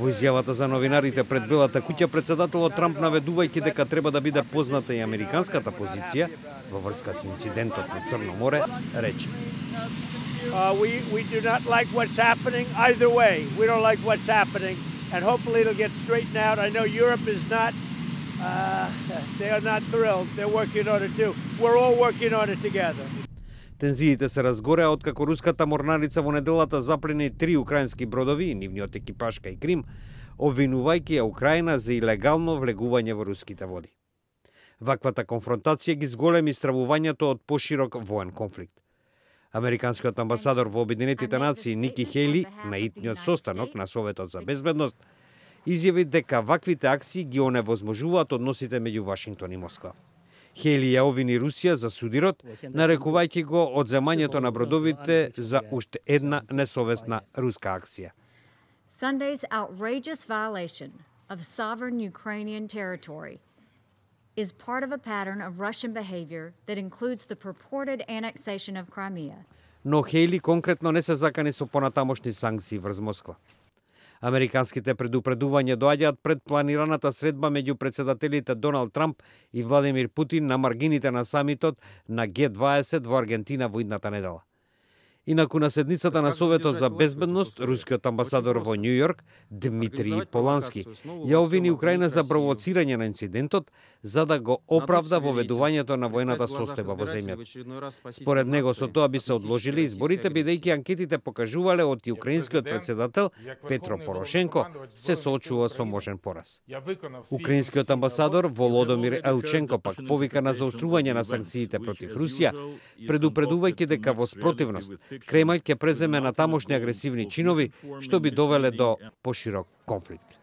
Во изјавата за новинарите пред Белата куќа, председателот Трамп, наведувајќи дека треба да биде позната и американската позиција во врска со инцидентот на Црно море, рече: We do not like what's happening either way. We don't like what's happening, and hopefully it'll get straightened out. I know Europe is not. They are not thrilled. They're working on it too. We're all working on it together. Тензиите се разгореа откако руската морнарица во неделата заплени 3 украински бродови, нивниот екипаж кај Крим, обвинувајќи ја Украина за илегално влегување во руските води. Ваквата конфронтација ги зголеми стравувањето од поширок воен конфликт. Американскиот амбасадор во Обединетите нации Ники Хејли на итниот состанок на Советот за безбедност изјави дека ваквите акции ги оневозможуваат односите меѓу Вашингтон и Москва. Хејли ја обвини Русија за судирот, нарекувајќи го одземањето на бродовите за уште една несовесна руска акција. Sunday's outrageous violation of sovereign Ukrainian territory is part of a pattern of Russian behavior that includes the purported annexation of Crimea. Но Хејли конкретно не се закани со понатамошни санкции врз Москва. Американските предупредувања доаѓаат пред планираната средба меѓу председателите Доналд Трамп и Владимир Путин на маргините на самитот на Г20 во Аргентина во идната недела. Инаку на седницата на Советот за безбедност, рускиот амбасадор во Њу Јорк, Дмитрий Полански, ја обвини Украина за провоцирање на инцидентот, за да го оправда воведувањето на воената состојба во земјата. Според него со тоа би се одложили изборите, бидејќи анкетите покажувале од украинскиот председател Петро Порошенко се соочува со можен пораз. Украинскиот амбасадор Володомир Елченко пак повика на заострување на санкциите против Русија, предупредувајќи дека во спротивност Кремљ ќе преземе на тамошни агресивни чинови, што би довеле до поширок конфликт.